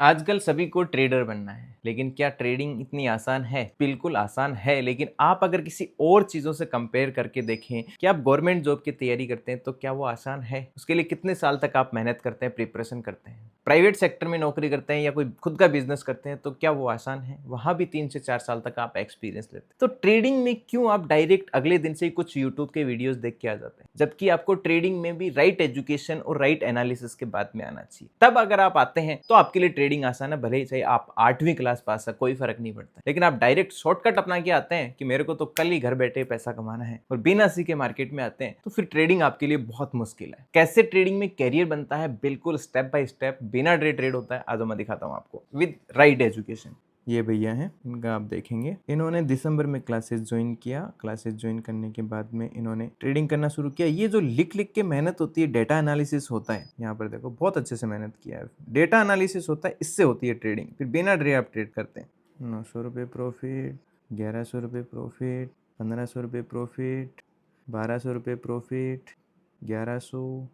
आजकल सभी को ट्रेडर बनना है, लेकिन क्या ट्रेडिंग इतनी आसान है? बिल्कुल आसान है, लेकिन आप अगर किसी और चीज़ों से कंपेयर करके देखें कि आप गवर्नमेंट जॉब की तैयारी करते हैं, तो क्या वो आसान है? उसके लिए कितने साल तक आप मेहनत करते हैं, प्रिपरेशन करते हैं? प्राइवेट सेक्टर में नौकरी करते हैं या कोई खुद का बिज़नेस करते हैं, तो क्या वो आसान है? वहाँ भी 3 से 4 साल तक आप एक्सपीरियंस लेते हैं। तो ट्रेडिंग में क्यों आप डायरेक्ट अगले दिन से ही कुछ यूट्यूब के वीडियोज़ देख के आ जाते हैं? जबकि आपको ट्रेडिंग में भी राइट एजुकेशन और राइट एनालिसिस के बाद में आना चाहिए। तब अगर आप आते हैं, तो आपके लिए ट्रेडिंग आसान है, भले ही चाहे आप 8वीं क्लास पास है, कोई फ़र्क नहीं पड़ता। लेकिन आप डायरेक्ट शॉर्टकट अपना के आते हैं कि मेरे को तो कल ही घर बैठे पैसा कमाना है और बिना सीखे मार्केट में आते हैं, तो फिर ट्रेडिंग आपके लिए बहुत मुश्किल है। कैसे ट्रेडिंग में करियर बनता है, बिल्कुल स्टेप बाय स्टेप, बिना डे ट्रेड होता है, आज मैं दिखाता हूँ आपको विद राइट एजुकेशन। ये भैया हैं, इनका आप देखेंगे, इन्होंने दिसंबर में क्लासेस ज्वाइन किया। क्लासेस ज्वाइन करने के बाद में इन्होंने ट्रेडिंग करना शुरू किया। ये जो लिख लिख के मेहनत होती है, डेटा एनालिसिस होता है, यहाँ पर देखो बहुत अच्छे से मेहनत किया है। डेटा एनालिसिस होता है, इससे होती है ट्रेडिंग। फिर बिना डे आप ट्रेड करते हैं। 900 रुपये प्रॉफिट, 1100 रुपये प्रॉफिट, 1500 रुपये प्रॉफिट, 1200 रुपये प्रॉफिट, 1100,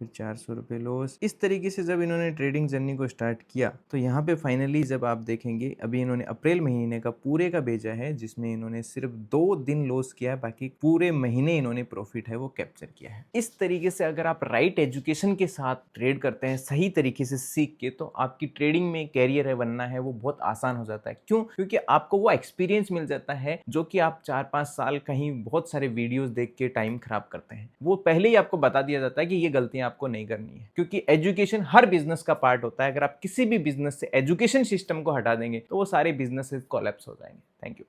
फिर 400 रुपये लॉस। इस तरीके से जब इन्होंने ट्रेडिंग जर्नी को स्टार्ट किया, तो यहाँ पे फाइनली जब आप देखेंगे, अभी इन्होंने अप्रैल महीने का पूरे का भेजा है, जिसमें इन्होंने सिर्फ 2 दिन लॉस किया है, बाकी पूरे महीने इन्होंने प्रॉफिट है वो कैप्चर किया है। इस तरीके से अगर आप राइट एजुकेशन के साथ ट्रेड करते हैं, सही तरीके से सीख के, तो आपकी ट्रेडिंग में कैरियर है बनना है वो बहुत आसान हो जाता है। क्यों? क्योंकि आपको वो एक्सपीरियंस मिल जाता है जो कि आप 4-5 साल कहीं बहुत सारे वीडियोस देख के टाइम खराब करते हैं। वो पहले ही आपको बता दिया जाता है कि ये गलतियां आपको नहीं करनी है, क्योंकि एजुकेशन हर बिजनेस का पार्ट होता है। अगर आप किसी भी बिजनेस से एजुकेशन सिस्टम को हटा देंगे, तो वो सारे बिजनेसेस कोलैप्स हो जाएंगे। Thank you.